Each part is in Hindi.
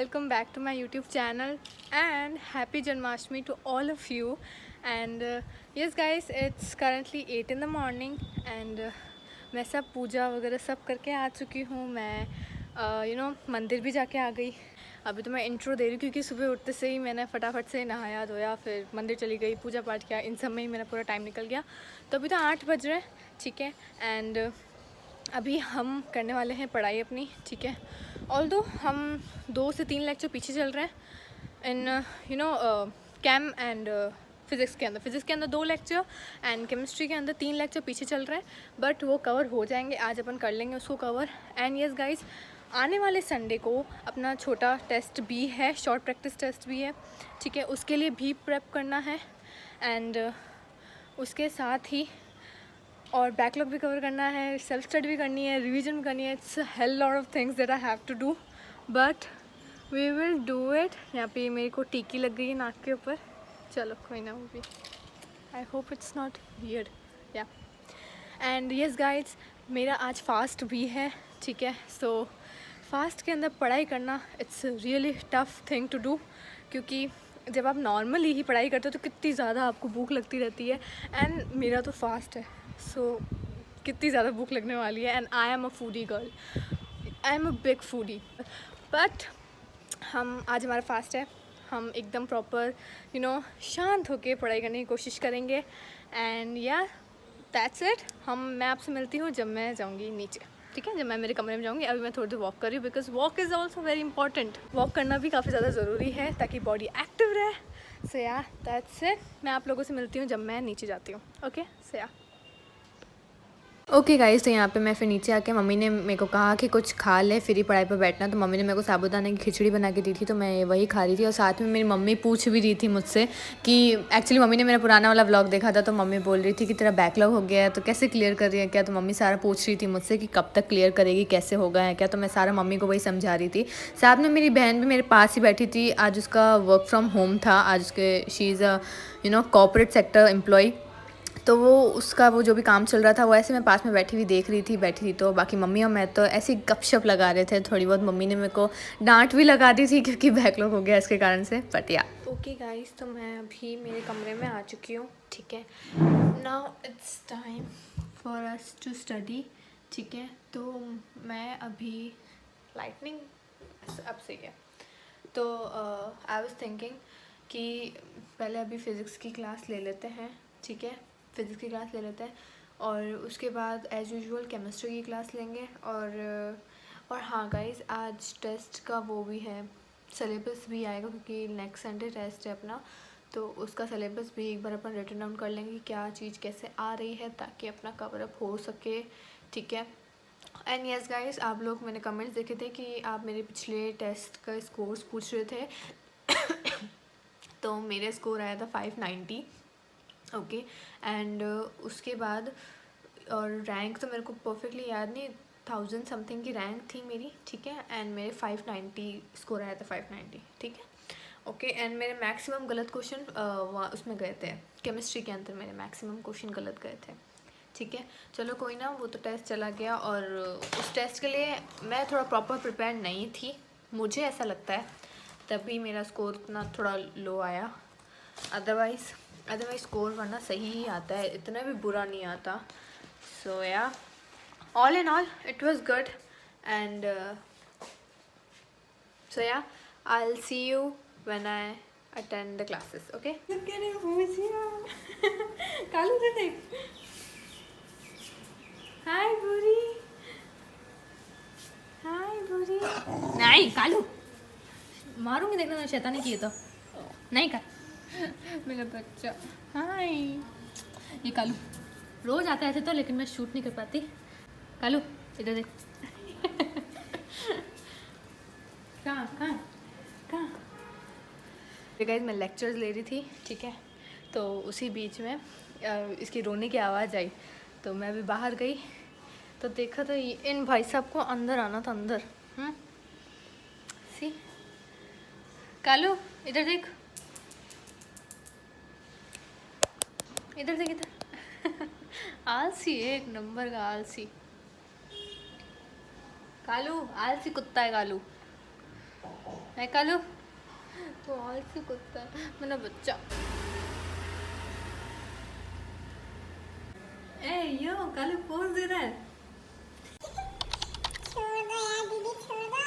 welcome back to my YouTube channel and happy Janmashtami to all of you. And yes guys, it's currently 8 in the morning and मैं सब पूजा वगैरह सब करके आ चुकी हूँ. मैं मंदिर भी जाके आ गई. अभी तो मैं इंट्रो दे रही हूँ क्योंकि सुबह उठते से ही मैंने फटाफट से नहाया धोया, फिर मंदिर चली गई, पूजा पाठ किया, इन सब में ही मेरा पूरा टाइम निकल गया. तो अभी तो 8 बज रहे हैं, ठीक है. एंड अभी हम करने वाले हैं पढ़ाई अपनी, ठीक है. ऑल्दो हम 2 से 3 लेक्चर पीछे चल रहे हैं इन कैम एंड फिज़िक्स के अंदर 2 लेक्चर एंड केमिस्ट्री के अंदर 3 लेक्चर पीछे चल रहे हैं, बट वो कवर हो जाएंगे. आज अपन कर लेंगे उसको कवर. एंड यस गाइज, आने वाले संडे को अपना छोटा टेस्ट भी है, शॉर्ट प्रैक्टिस टेस्ट भी है, ठीक है. उसके लिए भी प्रेप करना है एंड उसके साथ ही और बैकलॉग भी कवर करना है, सेल्फ स्टडी भी करनी है, रिवीजन भी करनी है. It's hell lot of things that I have to do, but we will do it. यहाँ पे मेरे को टीकी लग गई है नाक के ऊपर. चलो कोई ना, वो भी I hope it's not weird. या एंड यस गाइड्स, मेरा आज फास्ट भी है, ठीक है. सो फास्ट के अंदर पढ़ाई करना it's really tough thing to do, क्योंकि जब आप नॉर्मली ही पढ़ाई करते हो तो कितनी ज़्यादा आपको भूख लगती रहती है. एंड मेरा तो फास्ट है, सो कितनी ज़्यादा भूख लगने वाली है. And I am a foodie girl, I am a big foodie. But हम आज हमारा फास्ट है, हम एकदम प्रॉपर शांत होके पढ़ाई करने की कोशिश करेंगे. एंड या दैट्स इट. मैं आपसे मिलती हूँ जब मैं जाऊँगी नीचे, ठीक है, जब मैं मेरे कमरे में जाऊँगी. अभी मैं थोड़ी देर वॉक कर रही हूँ because walk is also very important. Walk करना भी काफ़ी ज़्यादा ज़रूरी है ताकि बॉडी एक्टिव रहे. सो या दैट्स इट. मैं आप लोगों से मिलती हूँ जब मैं नीचे जाती हूँ. ओके, सो या ओके गाइस. तो यहाँ पे मैं फिर नीचे आके मम्मी ने मेरे को कहा कि कुछ खा ले, फिर ही पढ़ाई पर बैठना. तो मम्मी ने मेरे को साबूदाना की खिचड़ी बना के दी थी, तो मैं वही खा रही थी. और साथ में मेरी मम्मी पूछ भी रही थी मुझसे कि एक्चुअली मम्मी ने मेरा पुराना वाला व्लॉग देखा था, तो मम्मी बोल रही थी कि तेरा बैकलॉग हो गया है तो कैसे क्लियर कर रही है क्या. तो मम्मी सारा पूछ रही थी मुझसे कि कब तक क्लियर करेगी, कैसे होगा है क्या. तो मैं सारा मम्मी को वही समझा रही थी. साथ में मेरी बहन भी मेरे पास ही बैठी थी. आज उसका वर्क फ्रॉम होम था. आज उसके she is a corporate sector employ. तो वो जो भी काम चल रहा था वो ऐसे मैं पास में बैठी थी. तो बाकी मम्मी और मैं तो ऐसे ही गपशप लगा रहे थे थोड़ी बहुत. मम्मी ने मेरे को डांट भी लगा दी थी क्योंकि बैकलॉग हो गया इसके कारण से. बट या ओके गाइस, तो मैं अभी मेरे कमरे में आ चुकी हूँ, ठीक है. Now it's time for us to study, ठीक है. तो मैं अभी लाइटनिंग अब सही है. तो आई वाज थिंकिंग कि पहले अभी फ़िज़िक्स की क्लास ले लेते हैं, ठीक है. फ़िज़िक्स की क्लास ले लेते हैं और उसके बाद एज़ यूजुअल केमिस्ट्री की क्लास लेंगे. और हाँ गाइस, आज टेस्ट का वो भी है, सिलेबस भी आएगा क्योंकि नेक्स्ट संडे टेस्ट है अपना. तो उसका सिलेबस भी एक बार अपन रिटन डाउन कर लेंगे, क्या चीज़ कैसे आ रही है, ताकि अपना कवर अप हो सके, ठीक है. एंड यस गाइस, आप लोग मैंने कमेंट्स देखे थे कि आप मेरे पिछले टेस्ट का स्कोर्स पूछ रहे थे. तो मेरे स्कोर आया था 590, ओके. एंड उसके बाद और रैंक तो मेरे को परफेक्टली याद नहीं, 1000 समथिंग की रैंक थी मेरी, ठीक है. एंड मेरे 590 स्कोर आया था, 590, ठीक है, ओके. एंड मेरे मैक्सिमम गलत क्वेश्चन उसमें गए थे, केमिस्ट्री के अंदर मेरे मैक्सिमम क्वेश्चन गलत गए थे, ठीक है. चलो कोई ना, वो तो टेस्ट चला गया. और उस टेस्ट के लिए मैं थोड़ा प्रॉपर प्रिपेयर नहीं थी, मुझे ऐसा लगता है, तभी मेरा स्कोर इतना थोड़ा लो आया. अदरवाइज़ स्कोर वरना सही ही आता है, इतना भी बुरा नहीं आता. So ya all in all it was good. And so ya I will see you when I attend the classes, okay. कालू दे देख. हाय बुरी, हाय बुरी. नहीं कालू, मारूंगी देखना, मैं शैतानी की तो नहीं कर. मेरा बच्चा, हाय. ये कालू रोज आता है ऐसे तो, लेकिन मैं शूट नहीं कर पाती. कालू इधर देख. कहाँ गाइस, मैं लेक्चर्स ले रही थी, ठीक है. तो उसी बीच में इसकी रोने की आवाज़ आई, तो मैं भी बाहर गई. तो देखा तो इन भाई साहब को अंदर आना था, अंदर. सी कालू इधर देख, इधर देख इधर. आलसी, एक नंबर का आलसी. कालू आलसी कुत्ता है कालू. है कालू, तो आलसी कुत्ता है मेरा बच्चा। ए यो कालू पोज दे रहा है। छोड़ दो यार दीदी, छोड़ दो,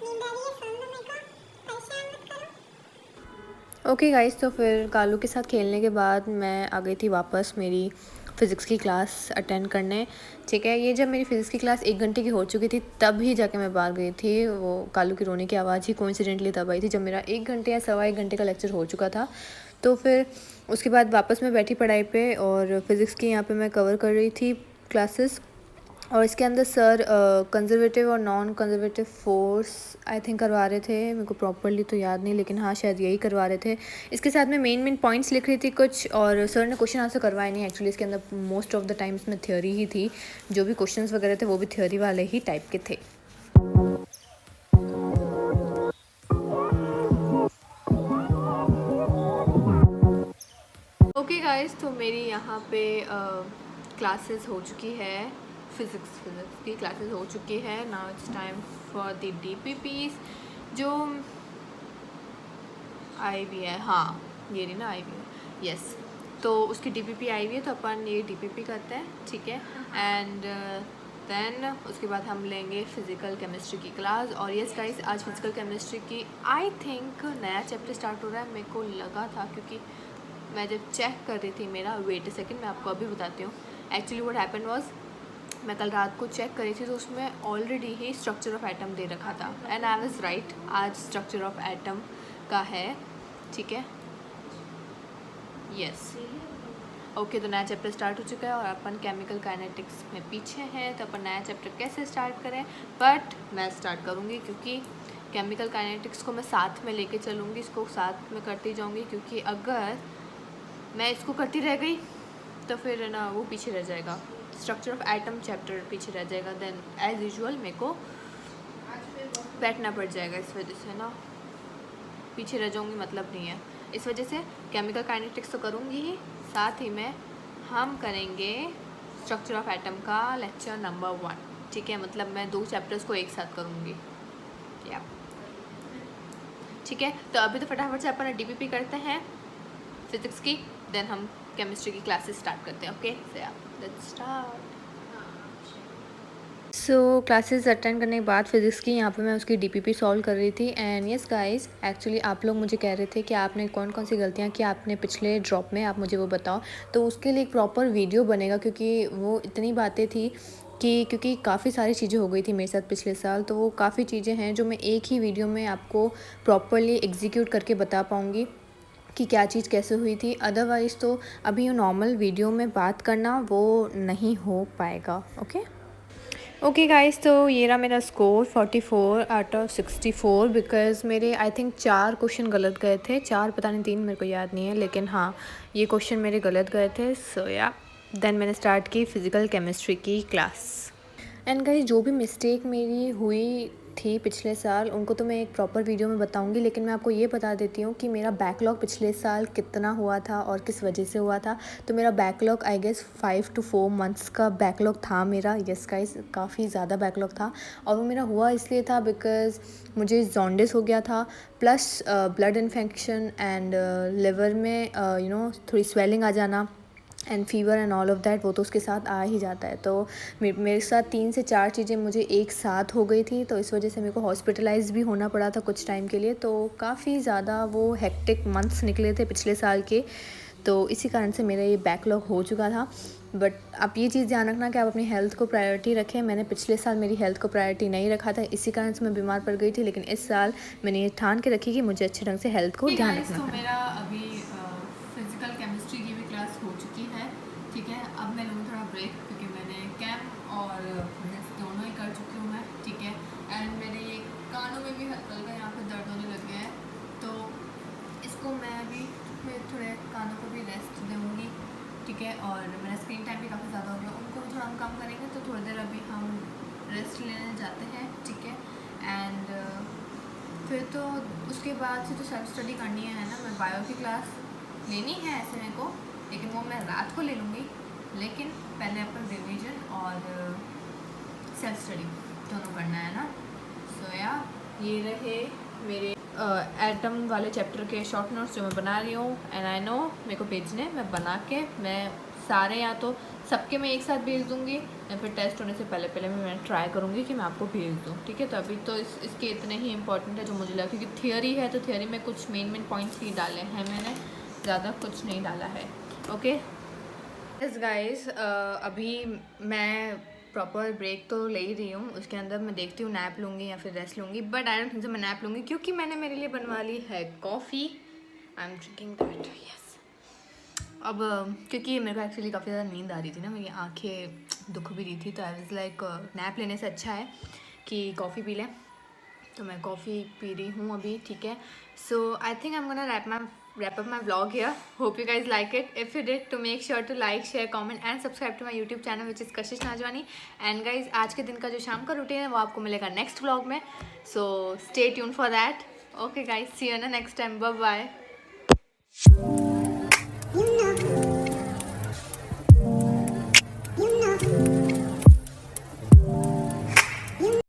नींद आ रही है, सोने दो मेरे को, परेशान मत करो। ओके गाइस, तो फिर कालू के साथ खेलने के बाद मैं आ गई थी वापस मेरी फ़िज़िक्स की क्लास अटेंड करने। ठीक है, ये जब मेरी फ़िज़िक्स की क्लास 1 घंटे की हो चुकी थी तब ही जाके मैं बाहर गई थी। वो कालू की रोने की आवाज़ ही कोइंसिडेंटली तब आई थी जब मेरा 1 घंटे या सवा 1 घंटे का लेक्चर हो चुका था। तो फिर उसके बाद वापस मैं बैठी पढ़ाई पे और फ़िज़िक्स की यहाँ पे मैं कवर कर रही थी क्लासेस। और इसके अंदर सर कंज़र्वेटिव और non conservative force I think करवा रहे थे, मेरे को प्रॉपरली तो याद नहीं, लेकिन हाँ शायद यही करवा रहे थे। इसके साथ में मेन पॉइंट्स लिख रही थी कुछ, और सर ने क्वेश्चन आंसर करवाए नहीं एक्चुअली। इसके अंदर मोस्ट ऑफ द टाइम्स में थ्योरी ही थी, जो भी क्वेश्चंस वगैरह थे वो भी थ्योरी वाले ही टाइप के थे। ओके गाइस, तो मेरी यहाँ पे क्लासेस हो चुकी है, फ़िज़िक्स की क्लासेस हो चुकी है। Now it's time for the DPPs जो आई हुई है। हाँ ये रही ना आई हुई है, यस। तो उसकी DPP आई हुई है, तो अपन ये DPP करते हैं, ठीक है। एंड देन उसके बाद हम लेंगे फ़िज़िकल केमिस्ट्री की क्लास। और यस गाइस, आज फ़िज़िकल केमिस्ट्री की आई थिंक नया चैप्टर स्टार्ट हो रहा है, मेरे को लगा था, क्योंकि मैं जब चेक कर रही थी मेरा, वेट अ सेकंड मैं आपको अभी बताती हूँ। एक्चुअली व्हाट हैपेंड वाज, मैं कल रात को चेक करी थी तो उसमें ऑलरेडी ही स्ट्रक्चर ऑफ एटम दे रखा था, एंड आई वाज राइट, आज स्ट्रक्चर ऑफ एटम का है, ठीक है, यस। ओके, तो नया चैप्टर स्टार्ट हो चुका है और अपन केमिकल काइनेटिक्स में पीछे हैं, तो अपन नया चैप्टर कैसे स्टार्ट करें, बट मैं स्टार्ट करूँगी, क्योंकि केमिकल काइनेटिक्स को मैं साथ में लेके चलूँगी, इसको साथ में करती जाऊँगी, क्योंकि अगर मैं इसको करती रह गई तो फिर ना वो पीछे रह जाएगा, स्ट्रक्चर ऑफ एटम चैप्टर पीछे रह जाएगा, देन एज यूजुअल मेरे को बैठना पड़ जाएगा, इस वजह से ना पीछे रह जाऊँगी, मतलब नहीं है। इस वजह से केमिकल काइनेटिक्स तो करूँगी ही, साथ ही में हम करेंगे स्ट्रक्चर ऑफ एटम का लेक्चर नंबर 1, ठीक है। मतलब मैं 2 चैप्टर्स को एक साथ करूँगी, या ठीक है। तो अभी तो फटाफट से अपन DPP करते हैं फिज़िक्स की, देन हम केमिस्ट्री की क्लासेस स्टार्ट करते हैं। Okay, let's start. So classes attend करने के बाद फिज़िक्स की यहाँ पे मैं उसकी DPP सॉल्व कर रही थी। एंड यस गाइस, एक्चुअली आप लोग मुझे कह रहे थे कि आपने कौन कौन सी गलतियाँ की आपने पिछले ड्रॉप में, आप मुझे वो बताओ। तो उसके लिए एक प्रॉपर वीडियो बनेगा, क्योंकि वो इतनी बातें थी कि क्योंकि काफ़ी सारी चीज़ें हो गई थी मेरे साथ पिछले साल, तो वो काफ़ी चीज़ें हैं जो मैं एक ही वीडियो में आपको प्रॉपरली एग्जीक्यूट करके बता पाऊँगी कि क्या चीज़ कैसे हुई थी। अदरवाइज़ तो अभी नॉर्मल वीडियो में बात करना वो नहीं हो पाएगा। ओके गाइस, तो ये रहा मेरा स्कोर 44 आउट ऑफ 64, बिकॉज़ मेरे आई थिंक 4 क्वेश्चन गलत गए थे, 4 पता नहीं 3 मेरे को याद नहीं है, लेकिन हाँ ये क्वेश्चन मेरे गलत गए थे। सो या देन मैंने स्टार्ट की फ़िज़िकल केमिस्ट्री की क्लास। एंड गाइस, जो भी मिस्टेक मेरी हुई थी पिछले साल उनको तो मैं एक प्रॉपर वीडियो में बताऊंगी, लेकिन मैं आपको ये बता देती हूँ कि मेरा बैकलॉग पिछले साल कितना हुआ था और किस वजह से हुआ था। तो मेरा backlog I guess 5 to 4 months का बैकलॉग था मेरा। यस गाइस, काफ़ी ज़्यादा बैकलॉग था, और वो मेरा हुआ इसलिए था बिकॉज़ मुझे जॉन्डिस हो गया था, plus blood infection and liver में थोड़ी स्वेलिंग आ जाना and fever and all of that, वो तो उसके साथ आ ही जाता है। तो मेरे साथ 3 से 4 चीज़ें मुझे एक साथ हो गई थी, तो इस वजह से मेरे को हॉस्पिटलाइज भी होना पड़ा था कुछ टाइम के लिए। तो काफ़ी ज़्यादा वो हेक्टिक मंथ्स निकले थे पिछले साल के, तो इसी कारण से मेरा ये बैकलॉग हो चुका था। बट आप ये चीज़ ध्यान रखना कि आप अपनी हेल्थ को प्रायोरिटी रखें। मैंने पिछले साल मेरी हेल्थ को प्रायोरिटी नहीं रखा था, इसी कारण से मैं बीमार पड़ गई थी, लेकिन इस साल मैंने ये ठान के रखी कि मुझे अच्छे ढंग से हेल्थ को ध्यान रखना है। तो मेरा अभी फिज़िकल केमिस्ट्री की भी क्लास हो चुकी है, ठीक है। अब मैं लूँगी थोड़ा ब्रेक, क्योंकि मैंने कैम्प और फिजिक्स दोनों ही कर चुकी हूँ मैं, ठीक है। एंड मेरे ये कानों में भी हल्का हल्का यहाँ पे दर्द होने लग गया है, तो इसको मैं अभी थोड़े कानों को भी रेस्ट दूँगी, ठीक है। और मेरा स्क्रीन टाइम भी काफ़ी ज़्यादा हो गया, उनको भी थोड़ा हम कम करेंगे, तो थोड़ी देर अभी हम रेस्ट लेने जाते हैं, ठीक है। एंड फिर तो उसके बाद से तो सेल्फ स्टडी करनी है ना, मैं बायो की क्लास लेनी है ऐसे मेरे को, लेकिन वो मैं रात को ले लूँगी। लेकिन पहले अपन रिवीजन और सेल्फ स्टडी दोनों करना है ना। सो या ये रहे मेरे एटम वाले चैप्टर के शॉर्ट नोट्स जो मैं बना रही हूँ। एंड आई नो मेरे को भेजने, मैं बना के मैं सारे या तो सबके मैं एक साथ भेज दूँगी या फिर टेस्ट होने से पहले पहले मैं ट्राई करूँगी कि मैं आपको भेज दूँ, ठीक है। तो अभी तो इसके इतने ही इंपॉर्टेंट है जो मुझे लगा, क्योंकि थियोरी है तो थियोरी में कुछ मेन पॉइंट्स ही डाले हैं मैंने, ज़्यादा कुछ नहीं डाला है। ओके यस गाइस, अभी मैं प्रॉपर ब्रेक तो ले ही रही हूँ, उसके अंदर मैं देखती हूँ नैप लूँगी या फिर रेस्ट लूँगी, but I don't think so मैं नैप लूँगी क्योंकि मैंने मेरे लिए बनवा ली है coffee. I am drinking that, yes. अब क्योंकि मेरे को एक्चुअली काफ़ी ज़्यादा नींद आ रही थी ना, मेरी आंखें दुख भी रही थी, तो आई वाज लाइक नैप लेने से अच्छा है कि कॉफ़ी पी लें। तो मैं कॉफ़ी पी रही हूँ अभी, ठीक है। So I think I am gonna wrap up my vlog here. Hope you guys like it. If you did, to make sure to like, share, comment and subscribe to my YouTube channel which is Kashish Najwani. And guys, आज के दिन का जो शाम का रूटीन है वो आपको मिलेगा नेक्स्ट vlog में. So stay tuned for that. Okay guys, see you in the next time. Bye bye.